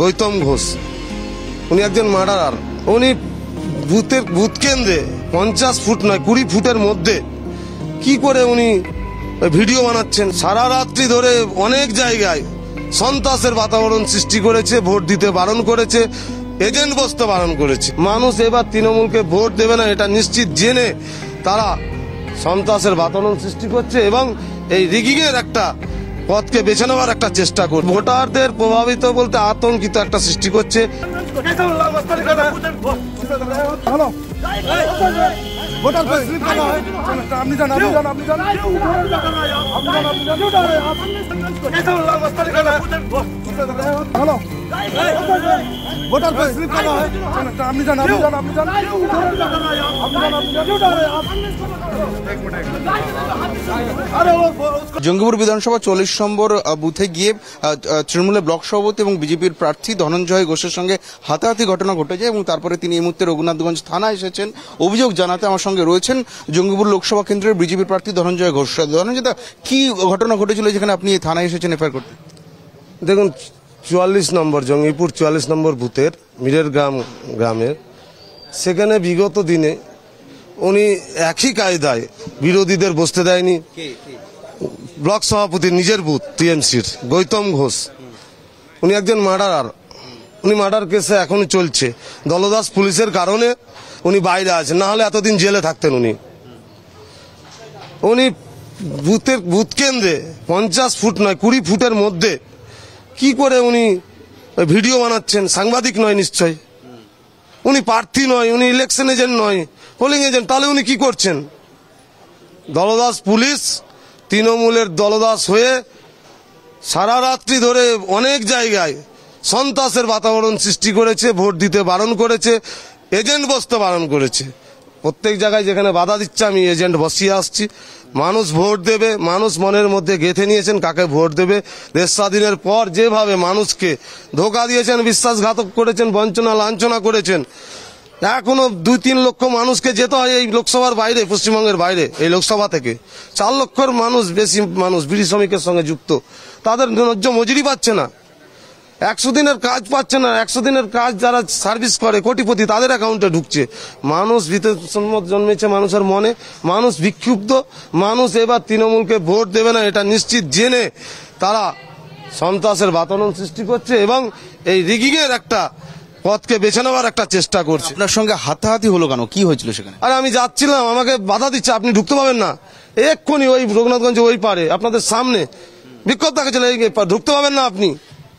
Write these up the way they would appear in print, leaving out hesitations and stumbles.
গৌতম ঘোষ উনি একজন মার্ডারার। উনি বুথ কেন্দ্রে 50 ফুট নয় 20 ফুটের মধ্যে কি করে উনি ভিডিও বানাচ্ছেন, সারা রাত্রি ধরে অনেক জায়গায় সন্ত্রাসের বাতাবরণ সৃষ্টি করেছে, ভোট দিতে বারণ করেছে, এজেন্ট বসতে বারণ করেছে। মানুষ এবার তৃণমূলকে ভোট দেবে না এটা নিশ্চিত জেনে তারা সন্ত্রাসের বাতাবরণ সৃষ্টি করছে এবং এই রিগিং এর একটা পথকে বেছে নেওয়ার একটা চেষ্টা করছে। ভোটারদের প্রভাবিত বলতে আতঙ্কিত একটা সৃষ্টি করছে। জঙ্গিপুর বিধানসভা 40 নম্বর বুথে গিয়ে তৃণমূলের ব্লক সভাপতি এবং বিজেপির প্রার্থী ধনঞ্জয় ঘোষের সঙ্গে হাতাহাতি ঘটনা ঘটেছে এবং তারপরে তিনি এই মুহূর্তে রঘুনাথগঞ্জ থানায় এসেছেন অভিযোগ জানাতে। আমার সঙ্গে রয়েছেন জঙ্গিপুর লোকসভা কেন্দ্রের বিজেপির প্রার্থী ধনঞ্জয় ঘোষ। ধনঞ্জয় দা, কি ঘটনা ঘটেছিল যেখানে আপনি থানায় এসেছেন এফআইআর করতে? দেখুন, 44 নম্বর জঙ্গিপুর 44 নম্বর বুথের মিরের গ্রামের সেখানে বিগত দিনে উনি একই কায়দায় বিরোধীদের বসতে দেয়নি। ব্লক সভাপতির নিজের বুথ টিএমসির গৌতম ঘোষ উনি একজন মার্ডারার। উনি মার্ডার কেসে এখনই চলছে। দলদাস পুলিশের কারণে উনি বাইরে আছেন, না হলে এতদিন জেলে থাকতেন। উনি বুথ কেন্দ্রে 50 ফুট নয় 20 ফুটের মধ্যে কি করে উনি ভিডিও বানাচ্ছেন, সাংবাদিক নয় নিশ্চয়, উনি প্রার্থী নয়, উনি ইলেকশন এজেন্ট নয়, পোলিং এজেন্ট, তাহলে উনি কি করছেন? দলদাস পুলিশ তৃণমূলের দলদাস হয়ে সারা রাত্রি ধরে অনেক জায়গায় সন্ত্রাসের বাতাবরণ সৃষ্টি করেছে, ভোট দিতে বারণ করেছে, এজেন্ট বসতে বারণ করেছে। প্রত্যেক জায়গায় যেখানে বাধা দিচ্ছে আমি এজেন্ট বসিয়ে আসছি। মানুষ ভোট দেবে, মানুষ মনের মধ্যে গেঁথে নিয়েছেন কাকে ভোট দেবে। দেশ স্বাধীনের পর যেভাবে মানুষকে ধোঁকা দিয়েছেন, বিশ্বাসঘাতক করেছেন, বঞ্চনা লাঞ্ছনা করেছেন, এখনো 2-3 লক্ষ মানুষকে যেতে হয় এই লোকসভার বাইরে, পশ্চিমবঙ্গের বাইরে। এই লোকসভা থেকে 4 লক্ষর বেশি মানুষ বিড়ি শ্রমিকের সঙ্গে যুক্ত, তাদের ন্যায্য মজুরি পাচ্ছে না, 100 দিনের কাজ পাচ্ছে না। 100 দিনের কাজ যারা সার্ভিস করে কোটিপতি, তাদের অ্যাকাউন্টে ঢুকছে। মানুষ ভীতসম্মত জন্মেছে মানুষের মনে, মানুষ বিক্ষুব্ধ। মানুষ এবার তৃণমূলকে ভোট দেবে না এটা নিশ্চিত জেনে তারা সন্ত্রাসের বাতাবরণ সৃষ্টি করছে এবং এই রিগিং এর একটা পথকে বেছে নেওয়ার একটা চেষ্টা করছে। আপনার সঙ্গে হাতাহাতি হলো কেন, কি হয়েছিল সেখানে? আরে আমি যাচ্ছিলাম, আমাকে বাধা দিচ্ছে, আপনি ঢুকতে পাবেন না। এক্ষুনি ওই রঘুনাথগঞ্জে ওই পারে আপনাদের সামনে বিক্ষোভ দেখাচ্ছিল, এই ঢুকতে পাবেন না আপনি।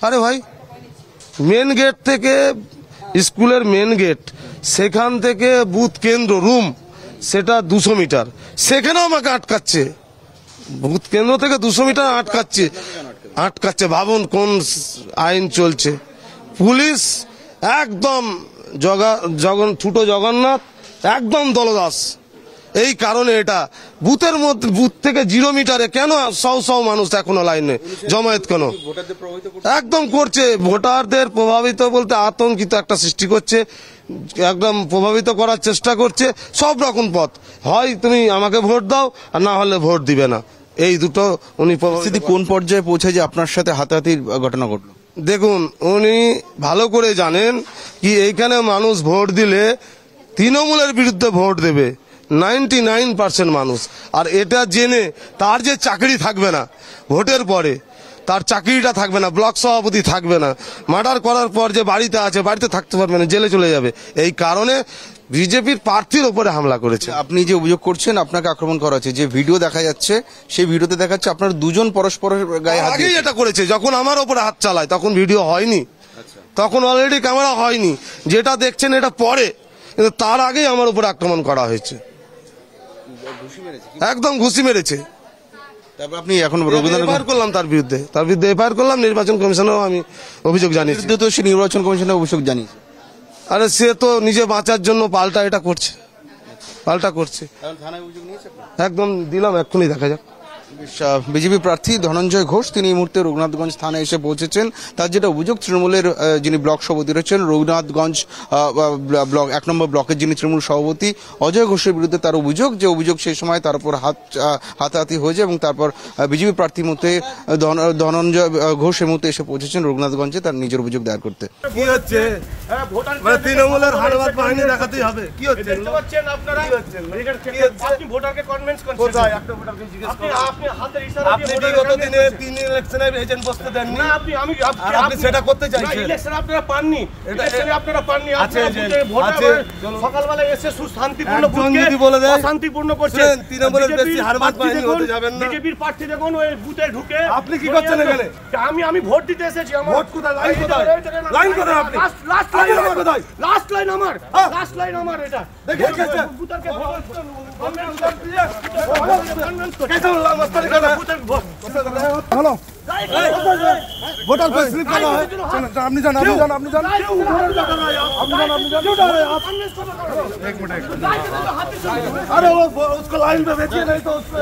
আরে ভাই, মেন গেট থেকে স্কুলের মেন গেট, সেখান থেকে বুথ কেন্দ্র রুম সেটা 200 মিটার, সেখানেও আমাকে আটকাচ্ছে। বুথ কেন্দ্র থেকে 200 মিটার আটকাচ্ছে। ভাবুন কোন আইন চলছে। পুলিশ একদম ছোট জগন্নাথ একদম দলদাস। এই কারণে এটা বুথের মধ্যে, বুথ থেকে 0 মিটারে কেন শও মানুষ এখনো লাইনে জমায়েত কেন একদম করছে। ভোটারদের প্রভাবিত বলতে আতঙ্কিত একটা সৃষ্টি করছে, একদম প্রভাবিত করার চেষ্টা করছে। সব রকম পথ, হয় তুমি আমাকে ভোট দাও আর না হলে ভোট দিবে না, এই দুটো। উনি কোন পর্যায়ে পৌঁছে যে আপনার সাথে হাতাহাতির ঘটনা ঘটলো? দেখুন, উনি ভালো করে জানেন কি এইখানে মানুষ ভোট দিলে তৃণমূলের বিরুদ্ধে ভোট দেবে 99% মানুষ। আর এটা জেনে তার যে চাকরি থাকবে না ভোটের পরে, তার চাকরিটা থাকবে না, ব্লক সভাপতি থাকবে না, মার্ডার করার পর যে বাড়িতে আছে বাড়িতে থাকতে পারবে না, জেলে চলে যাবে। এই কারণে বিজেপির প্রার্থীর উপরে হামলা করেছে। আপনি যে অভিযোগ করছেন আপনাকে আক্রমণ করা হচ্ছে, যে ভিডিও দেখা যাচ্ছে সেই ভিডিওতে দেখাচ্ছে আপনার দুজন পরস্পরের গায়ে হাত আগেই এটা করেছে। যখন আমার উপরে হাত চালায় তখন ভিডিও হয়নি, তখন অলরেডি ক্যামেরা হয়নি। যেটা দেখছেন এটা পরে, কিন্তু তার আগেই আমার উপরে আক্রমণ করা হয়েছে, একদম ঘুষি মেরেছে। তারপর আপনি এখন এফআইআর করলাম তার বিরুদ্ধে এফআইআর করলাম। নির্বাচন কমিশনেও আমি অভিযোগ জানিয়েছি। তো সে নির্বাচন কমিশনে অভিযোগ জানিয়েছে। আরে সে তো নিজে বাঁচার জন্য পাল্টা এটা করছে, পাল্টা করছে। থানায় অভিযোগ নিয়েছে? একদম দিলাম, এক্ষুনি দেখা যাক। বিজেপি প্রার্থী ধনঞ্জয় ঘোষ তিনি এই মুহূর্তে রঘুনাথগঞ্জ থানায় এসে পৌঁছেছেন। তার যেটা অভিযোগ, তৃণমূলের যিনি ব্লক সভাপতি রয়েছেন রঘুনাথগঞ্জ ব্লক 1 নম্বর ব্লকের যিনি তৃণমূল সভাপতি অজয় ঘোষের বিরুদ্ধে তার অভিযোগ সেই সময় তার উপর হাতাহাতি হয়েছে এবং তারপর বিজেপি প্রার্থী মধ্যে ধনঞ্জয় ঘোষ এই মুহূর্তে এসে পৌঁছেছেন রঘুনাথগঞ্জে তার নিজের অভিযোগ দায়ের করতে। কি হচ্ছে মানে তৃণমূলের হারবাদ বাহিনী দেখাতেই হবে? কি হচ্ছে দেখতে পাচ্ছেন আপনারা? আপনি ভোটারকে কনভিন্স করছেন। কোথায় একটা ভোটারকে জিজ্ঞেস করুন। আপনি হাতের ইশারা আপনি দিয়ে বিগত দিনে 3 ইলেকশনে এজেন্ট বসতে দেননি। না আমি আর আপনি সেটা করতে চাইছেন। ইলেকশন আপনারা পাননি, ইলেকশনে আপনারা পাননি। আছে আপনারা ভোটার সকালবেলা এসে শান্তিপূর্ণ একজন যদি বলে দেয় শান্তিপূর্ণ করছে। শুনেন, তৃণমূলের বেশি হারবাদ বাহিনী হতে যাবেন না। বিজেপির প্রার্থী দেখুন ওই বুথে ঢুকে আপনি কি করছেন এখানে? আমি ভোট দিতে এসেছি। আমার ভোট কোথায়? লাইন কোথায়? লাইন কোথায় আপনি? লাস্ট লাইন আমার কোথায়? লাস্ট লাইন আমার, লাস্ট লাইন আমার এটা। দেখে গেছে ভোটারকে कैसे मस्तानी कर रहा है? हेलो वोटर को स्लिप कर रहा है। आपने जान क्यों डर रहे हैं आप? एक मिनट अरे वो उसको लाइन पे भेजिए, नहीं तो उसको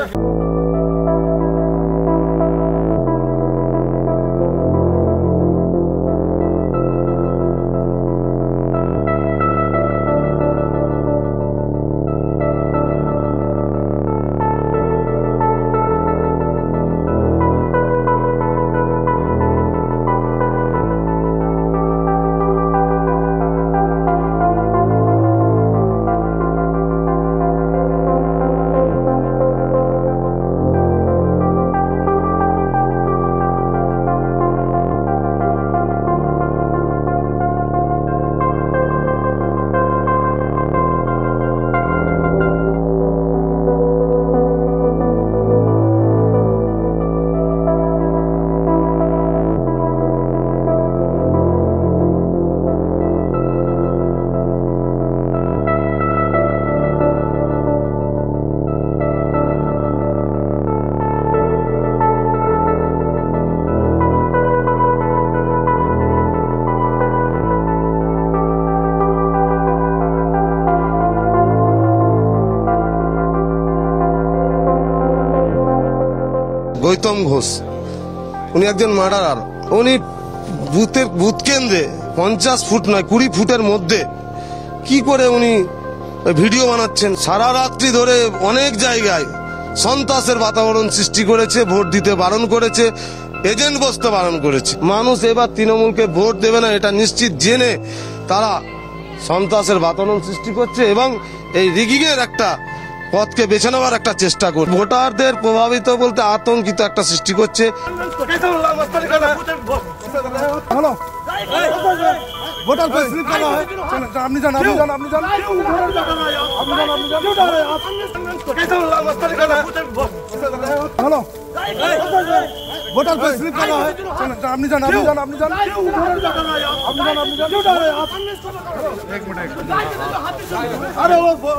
গৌতম ঘোষ উনি একজন মার্ডারার। উনি বুথ কেন্দ্রে 50 ফুট নয় 20 ফুটের মধ্যে কি করে উনি ভিডিও বানাচ্ছেন। সারা রাত্রি ধরে অনেক জায়গায় সন্ত্রাসের বাতাবরণ সৃষ্টি করেছে, ভোট দিতে বারণ করেছে, এজেন্ট বসতে বারণ করেছে। মানুষ এবার তৃণমূলকে ভোট দেবে না এটা নিশ্চিত জেনে তারা সন্ত্রাসের বাতাবরণ সৃষ্টি করছে এবং এই রিগিং এর একটা পথকে বেছে নেওয়ার একটা চেষ্টা করছে। ভোটারদের প্রভাবিত বলতে আতঙ্কিত একটা সৃষ্টি করছে। হ্যালো वोटर को स्लिप कर रहा है। आपने जान क्यों डर रहे हैं आप? कैसे मस्तानी कर रहा है? हेलो वोटर को स्लिप कर रहा है। आपने जान क्यों डर रहे हैं आप? एक मिनट अरे वो उसको